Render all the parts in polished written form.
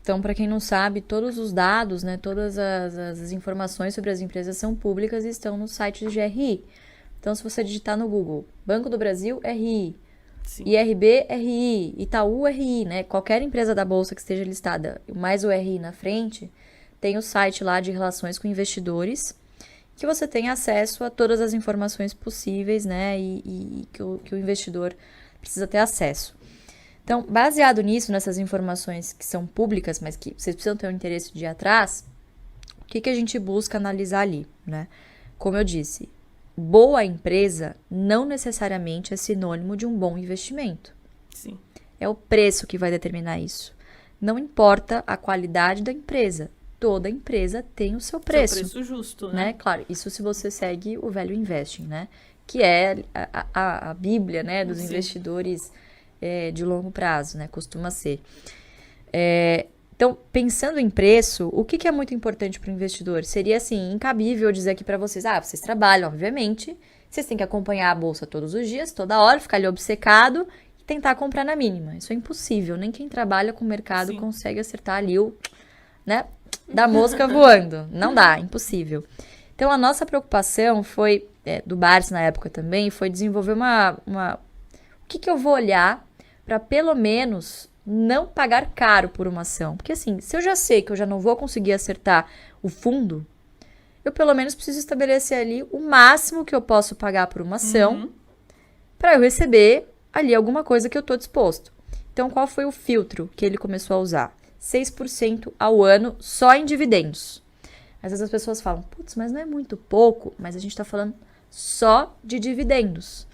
Então, para quem não sabe, todos os dados, né, todas as informações sobre as empresas são públicas e estão no site do GRI. Então, se você digitar no Google, Banco do Brasil, RI, Sim. IRB, RI, Itaú, RI, né? Qualquer empresa da Bolsa que esteja listada, mais o RI na frente, tem o site lá de relações com investidores, que você tem acesso a todas as informações possíveis, né? E que o investidor precisa ter acesso. Então, baseado nisso, nessas informações que são públicas, mas que vocês precisam ter o interesse de ir atrás, o que a gente busca analisar ali, né? Como eu disse, boa empresa não necessariamente é sinônimo de um bom investimento. Sim. É o preço que vai determinar isso. Não importa a qualidade da empresa. Toda empresa tem o seu preço. Seu preço justo, né? Claro, isso se você segue o Value Investing, né? Que é a bíblia, né, dos investidores de longo prazo, né? Costuma ser. Então, pensando em preço, o que é muito importante para o investidor? Seria, assim, incabível dizer aqui para vocês, vocês trabalham, obviamente, vocês têm que acompanhar a bolsa todos os dias, toda hora, ficar ali obcecado e tentar comprar na mínima. Isso é impossível, nem quem trabalha com o mercado consegue acertar ali da mosca voando. Não dá, impossível. Então, a nossa preocupação foi, do Barsi na época também, foi desenvolver o que eu vou olhar para pelo menos não pagar caro por uma ação. Porque assim, se eu já sei que eu já não vou conseguir acertar o fundo, eu pelo menos preciso estabelecer ali o máximo que eu posso pagar por uma ação para eu receber ali alguma coisa que eu estou disposto. Então, qual foi o filtro que ele começou a usar? 6% ao ano só em dividendos. Às vezes as pessoas falam, putz, mas não é muito pouco, mas a gente está falando só de dividendos.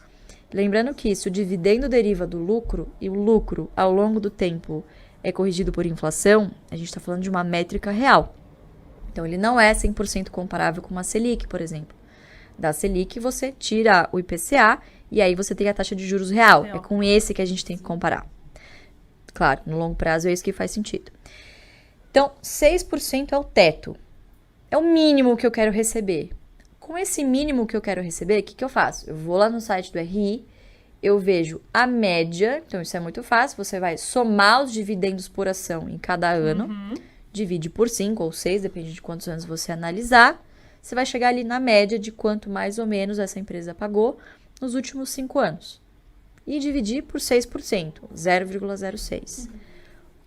Lembrando que se o dividendo deriva do lucro e o lucro ao longo do tempo é corrigido por inflação, a gente está falando de uma métrica real. Então, ele não é 100% comparável com uma Selic, por exemplo. Da Selic, você tira o IPCA e aí você tem a taxa de juros real. É com esse que a gente tem que comparar. Claro, no longo prazo é isso que faz sentido. Então, 6% é o teto. É o mínimo que eu quero receber. Com esse mínimo que eu quero receber, o que eu faço? Eu vou lá no site do RI, eu vejo a média, então isso é muito fácil, você vai somar os dividendos por ação em cada ano, divide por 5 ou 6, depende de quantos anos você analisar, você vai chegar ali na média de quanto mais ou menos essa empresa pagou nos últimos 5 anos. E dividir por 6%, 0,06. O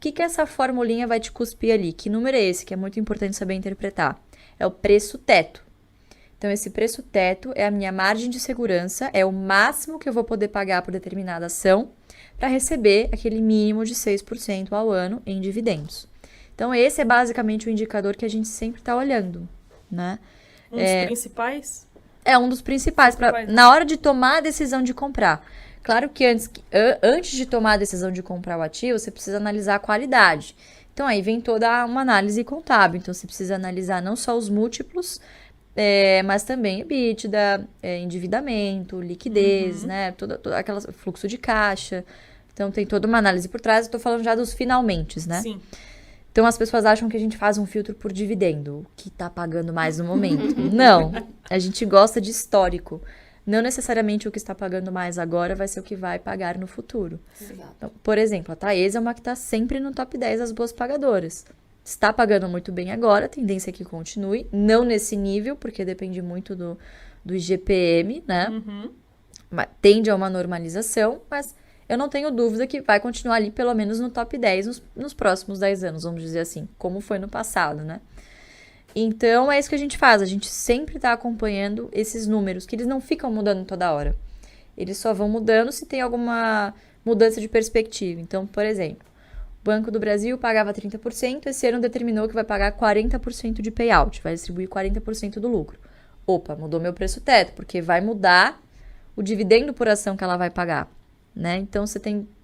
que essa formulinha vai te cuspir ali? Que número é esse? Que é muito importante saber interpretar. É o preço teto. Então, esse preço teto é a minha margem de segurança, é o máximo que eu vou poder pagar por determinada ação para receber aquele mínimo de 6% ao ano em dividendos. Então, esse é basicamente o indicador que a gente sempre está olhando, né? Um dos principais? É um dos principais, na hora de tomar a decisão de comprar. Claro que antes de tomar a decisão de comprar o ativo, você precisa analisar a qualidade. Então, aí vem toda uma análise contábil. Então, você precisa analisar não só os múltiplos, mas também EBITDA, endividamento, liquidez, né? Todo aquele fluxo de caixa. Então, tem toda uma análise por trás. Eu tô falando já dos finalmentes, né? Sim. Então, as pessoas acham que a gente faz um filtro por dividendo, que tá pagando mais no momento. Não, a gente gosta de histórico. Não necessariamente o que está pagando mais agora vai ser o que vai pagar no futuro. Então, por exemplo, a Taesa é uma que está sempre no top 10 das boas pagadoras. Está pagando muito bem agora, a tendência é que continue. Não nesse nível, porque depende muito do IGPM, né? Tende a uma normalização, mas eu não tenho dúvida que vai continuar ali, pelo menos no top 10 nos próximos 10 anos, vamos dizer assim, como foi no passado, né? Então, é isso que a gente faz. A gente sempre está acompanhando esses números, que eles não ficam mudando toda hora. Eles só vão mudando se tem alguma mudança de perspectiva. Então, por exemplo, o Banco do Brasil pagava 30%, esse ano determinou que vai pagar 40% de payout, vai distribuir 40% do lucro. Opa, mudou meu preço teto, porque vai mudar o dividendo por ação que ela vai pagar, né? Então,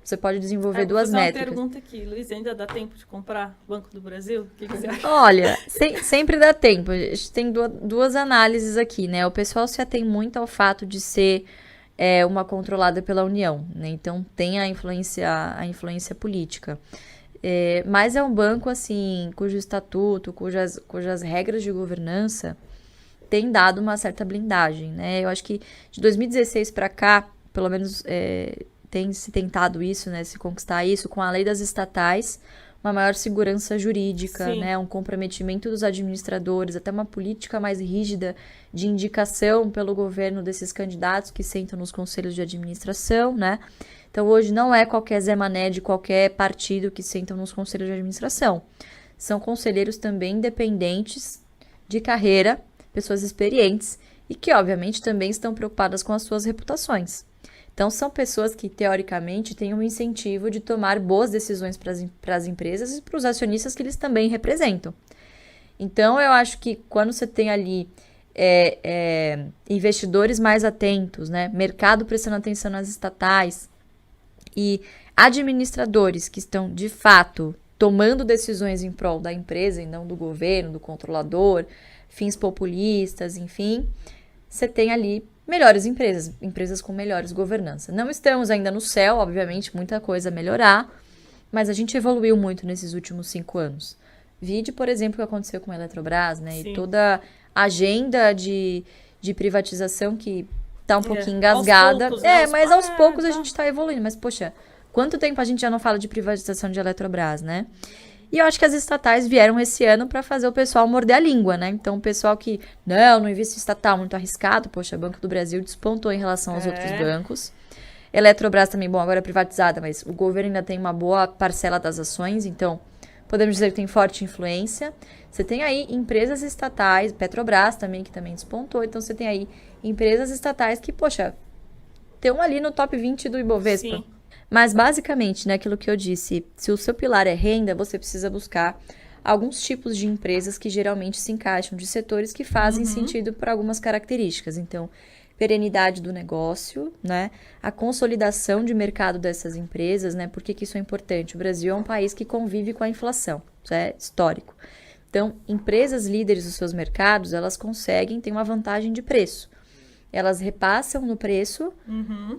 você pode desenvolver duas métricas. Uma pergunta aqui, Luiz, ainda dá tempo de comprar Banco do Brasil? O que você acha? Olha, sempre dá tempo. A gente tem duas análises aqui, né? O pessoal se atém muito ao fato de ser uma controlada pela União, né? Então, tem a influência política. Mas é um banco, assim, cujo estatuto, cujas regras de governança têm dado uma certa blindagem, né? Eu acho que de 2016 para cá, pelo menos tem se tentado isso, né? Se conquistar isso com a lei das estatais, uma maior segurança jurídica, Sim. né? Um comprometimento dos administradores, até uma política mais rígida de indicação pelo governo desses candidatos que sentam nos conselhos de administração, né? Então, hoje não é qualquer Zé Mané de qualquer partido que sentam nos conselhos de administração. São conselheiros também independentes, de carreira, pessoas experientes e que, obviamente, também estão preocupadas com as suas reputações. Então, são pessoas que, teoricamente, têm um incentivo de tomar boas decisões para as empresas e para os acionistas que eles também representam. Então, eu acho que quando você tem ali investidores mais atentos, né, mercado prestando atenção nas estatais e administradores que estão, de fato, tomando decisões em prol da empresa e não do governo, do controlador, fins populistas, enfim, você tem ali melhores empresas, empresas com melhores governança. Não estamos ainda no céu, obviamente, muita coisa a melhorar, mas a gente evoluiu muito nesses últimos 5 anos. Vide, por exemplo, o que aconteceu com a Eletrobras, né? Sim. E toda a agenda de privatização que tá um pouquinho engasgada. Aos poucos, mas aos poucos a gente tá evoluindo. Mas, poxa, quanto tempo a gente já não fala de privatização de Eletrobras, né? E eu acho que as estatais vieram esse ano para fazer o pessoal morder a língua, né? Então, o pessoal que, não investe em estatal, muito arriscado. Poxa, Banco do Brasil despontou em relação aos outros bancos. Eletrobras também, bom, agora é privatizada, mas o governo ainda tem uma boa parcela das ações, então podemos dizer que tem forte influência. Você tem aí empresas estatais, Petrobras também, que também despontou. Então, você tem aí empresas estatais que, poxa, estão ali no top 20 do Ibovespa. Sim. Mas, basicamente, né, aquilo que eu disse, se o seu pilar é renda, você precisa buscar alguns tipos de empresas que geralmente se encaixam de setores que fazem sentido por algumas características. Então, perenidade do negócio, né, a consolidação de mercado dessas empresas, né, por que isso é importante? O Brasil é um país que convive com a inflação, isso é histórico. Então, empresas líderes dos seus mercados, elas conseguem ter uma vantagem de preço. Elas repassam no preço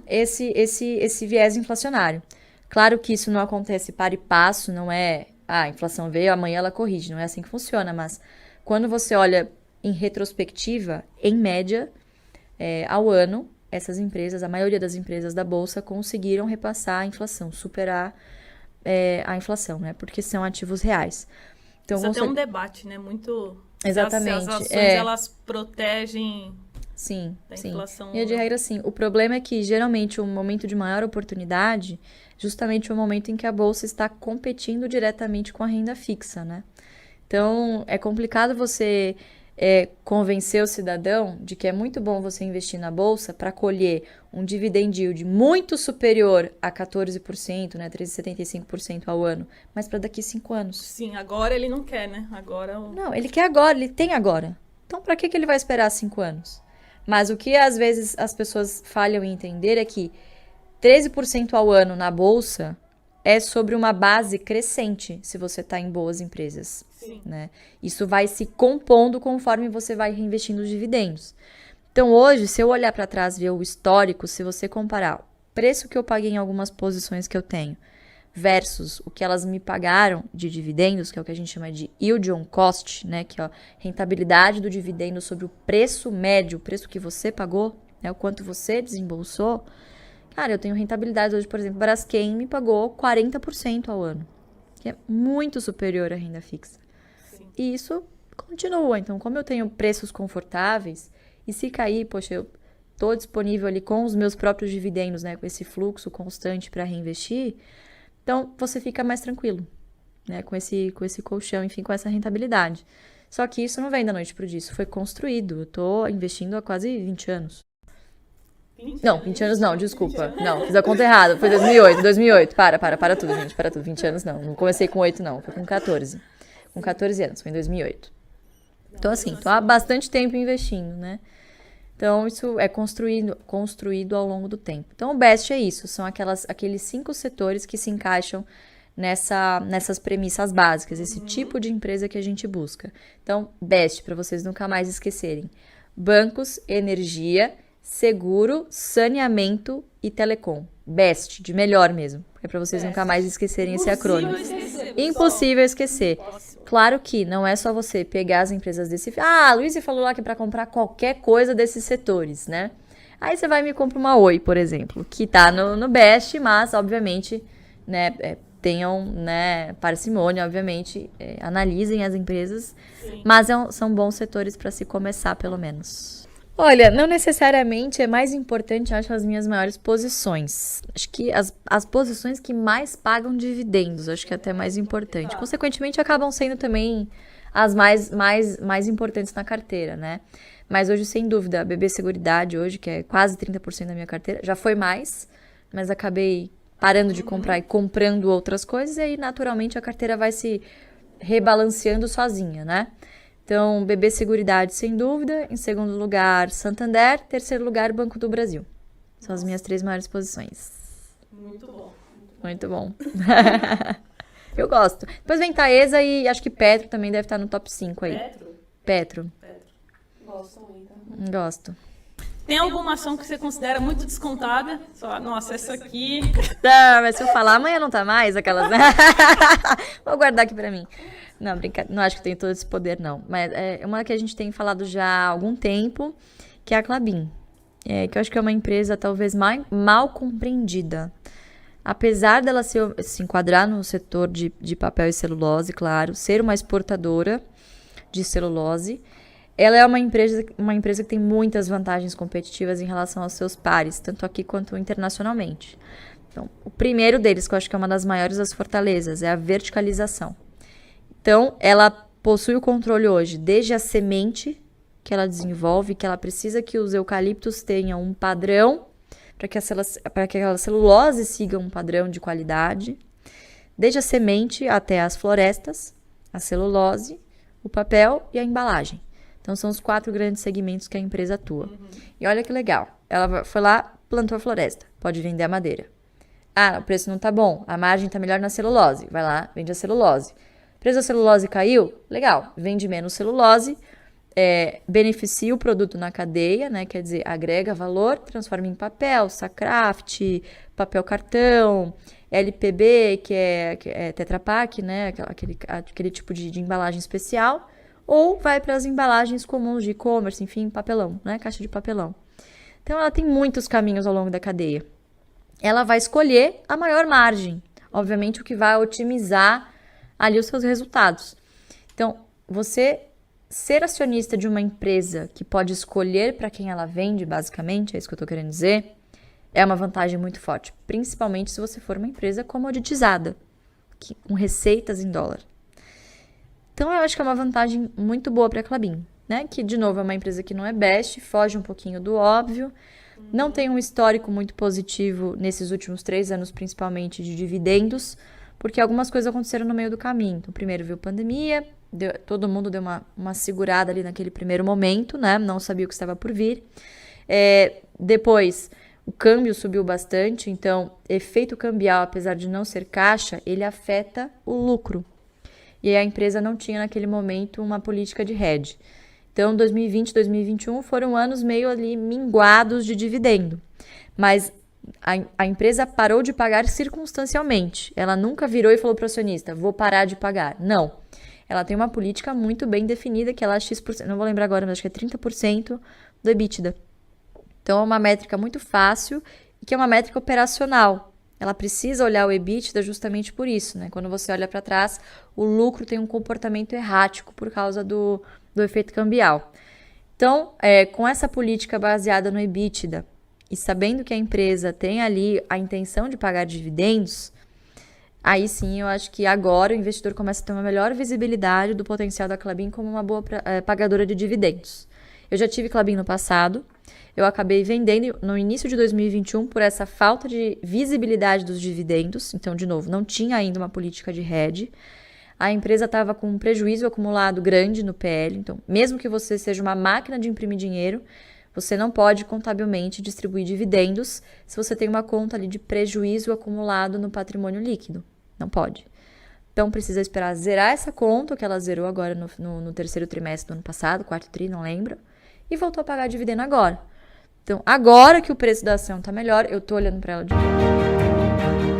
esse viés inflacionário. Claro que isso não acontece para e passo, não é, a inflação veio, amanhã ela corrige, não é assim que funciona, mas quando você olha em retrospectiva, em média, ao ano, essas empresas, a maioria das empresas da Bolsa conseguiram repassar a inflação, superar a inflação, né? Porque são ativos reais. Então, Isso até é um debate, né? Muito... Exatamente. As ações, elas protegem... Sim, da sim. inflação. E de regra, sim. O problema é que, geralmente, o momento de maior oportunidade, justamente o momento em que a Bolsa está competindo diretamente com a renda fixa, né? Então, é complicado você convencer o cidadão de que é muito bom você investir na Bolsa para colher um dividend yield muito superior a 14%, né? 13,75% ao ano, mas para daqui 5 anos. Sim, agora ele não quer, né? Agora... Não, ele quer agora, ele tem agora. Então, para que ele vai esperar 5 anos? Mas o que às vezes as pessoas falham em entender é que 13% ao ano na Bolsa é sobre uma base crescente se você está em boas empresas. Sim. Né? Isso vai se compondo conforme você vai reinvestindo os dividendos. Então hoje, se eu olhar para trás e ver o histórico, se você comparar o preço que eu paguei em algumas posições que eu tenho versus o que elas me pagaram de dividendos, que é o que a gente chama de yield on cost, né, que é a rentabilidade do dividendo sobre o preço médio, o preço que você pagou, né, o quanto você desembolsou. Cara, eu tenho rentabilidade hoje, por exemplo, Braskem me pagou 40% ao ano, que é muito superior à renda fixa. Sim. E isso continua. Então, como eu tenho preços confortáveis, e se cair, poxa, eu estou disponível ali com os meus próprios dividendos, né, com esse fluxo constante para reinvestir, então você fica mais tranquilo, né, com esse colchão, enfim, com essa rentabilidade. Só que isso não vem da noite pro dia, isso foi construído. Eu tô investindo há quase 20 anos. 20 Não, 20 anos não, desculpa. Não, fiz a conta errada. Foi 2008. Para tudo, gente, para tudo. 20 anos não. Não comecei com 8, não. Foi com 14. Com 14 anos, foi em 2008. Então, assim, tô há bastante tempo investindo, né? Então, isso é construído ao longo do tempo. Então, o BEST é isso. São aqueles 5 setores que se encaixam nessas premissas básicas. Esse tipo de empresa que a gente busca. Então, BEST, para vocês nunca mais esquecerem. Bancos, energia, seguro, saneamento e telecom. BEST, de melhor mesmo. É para vocês nunca mais esquecerem esse acrônimo. Impossível esquecer. Claro que não é só você pegar as empresas desse... Ah, a Luísa falou lá que é para comprar qualquer coisa desses setores, né? Aí você vai e me compra uma Oi, por exemplo, que tá no BEST, mas, obviamente, né, tenham, né, parcimônia, obviamente, analisem as empresas, Sim. mas são bons setores para se começar, pelo menos. Olha, não necessariamente é mais importante, acho, as minhas maiores posições. Acho que as posições que mais pagam dividendos, acho que é até mais importante. Consequentemente, acabam sendo também as mais importantes na carteira, né? Mas hoje, sem dúvida, a BB Seguridade hoje, que é quase 30% da minha carteira, já foi mais, mas acabei parando de comprar e comprando outras coisas, e aí, naturalmente, a carteira vai se rebalanceando sozinha, né? Então, BB Seguridade, sem dúvida. Em segundo lugar, Santander. Terceiro lugar, Banco do Brasil. São as minhas 3 maiores posições. Muito bom. Muito bom. Eu gosto. Depois vem Taesa e acho que Petro também deve estar no top 5 aí. Petro. Gosto muito. Gosto. Tem alguma ação que você considera muito descontada? Só, nossa, essa aqui... Não, mas se eu falar, amanhã não tá mais, aquelas... Vou guardar aqui pra mim. Não, brincadeira. Não acho que tem todo esse poder, não. Mas é uma que a gente tem falado já há algum tempo, que é a Klabin. Que eu acho que é uma empresa talvez mal compreendida. Apesar dela se enquadrar no setor de papel e celulose, claro, ser uma exportadora de celulose, ela é uma empresa que tem muitas vantagens competitivas em relação aos seus pares, tanto aqui quanto internacionalmente. Então, o primeiro deles, que eu acho que é uma das maiores das fortalezas, é a verticalização. Então, ela possui o controle hoje, desde a semente que ela desenvolve, que ela precisa que os eucaliptos tenham um padrão, para que aquela celulose siga um padrão de qualidade, desde a semente até as florestas, a celulose, o papel e a embalagem. Então, são os 4 grandes segmentos que a empresa atua. E olha que legal, ela foi lá, plantou a floresta, pode vender a madeira. Ah, o preço não tá bom, a margem tá melhor na celulose, vai lá, vende a celulose. O preço da celulose caiu? Legal, vende menos celulose, beneficia o produto na cadeia, né? Quer dizer, agrega valor, transforma em papel, Sacraft, papel cartão, LPB, que é Tetra Pak, né? Aquele tipo de embalagem especial, ou vai para as embalagens comuns de e-commerce, enfim, papelão, né? Caixa de papelão. Então, ela tem muitos caminhos ao longo da cadeia. Ela vai escolher a maior margem, obviamente o que vai otimizar ali os seus resultados. Então, você ser acionista de uma empresa que pode escolher para quem ela vende, basicamente, é isso que eu estou querendo dizer, é uma vantagem muito forte, principalmente se você for uma empresa comoditizada, com receitas em dólar. Então, eu acho que é uma vantagem muito boa para a Klabin, né? Que, de novo, é uma empresa que não é best, foge um pouquinho do óbvio, não tem um histórico muito positivo nesses últimos 3 anos, principalmente de dividendos, porque algumas coisas aconteceram no meio do caminho. Então, primeiro veio pandemia, todo mundo deu uma segurada ali naquele primeiro momento, né? Não sabia o que estava por vir. Depois, o câmbio subiu bastante, então, efeito cambial, apesar de não ser caixa, ele afeta o lucro. E aí a empresa não tinha, naquele momento, uma política de hedge. Então, 2020 e 2021 foram anos meio ali minguados de dividendo. Mas a empresa parou de pagar circunstancialmente. Ela nunca virou e falou para o acionista, vou parar de pagar. Não. Ela tem uma política muito bem definida, que ela é X%, não vou lembrar agora, mas acho que é 30% do EBITDA. Então, é uma métrica muito fácil e que é uma métrica operacional. Ela precisa olhar o EBITDA justamente por isso, né? Quando você olha para trás, o lucro tem um comportamento errático por causa do efeito cambial. Então, com essa política baseada no EBITDA e sabendo que a empresa tem ali a intenção de pagar dividendos, aí sim eu acho que agora o investidor começa a ter uma melhor visibilidade do potencial da Klabin como uma boa pagadora de dividendos. Eu já tive Klabin no passado, eu acabei vendendo no início de 2021 por essa falta de visibilidade dos dividendos. Então, de novo, não tinha ainda uma política de hedge. A empresa estava com um prejuízo acumulado grande no PL. Então, mesmo que você seja uma máquina de imprimir dinheiro, você não pode contabilmente distribuir dividendos se você tem uma conta ali de prejuízo acumulado no patrimônio líquido. Não pode. Então, precisa esperar zerar essa conta, que ela zerou agora no terceiro trimestre do ano passado, quarto tri, não lembro, e voltou a pagar dividendo agora. Então, agora que o preço da ação está melhor, eu estou olhando para ela de novo.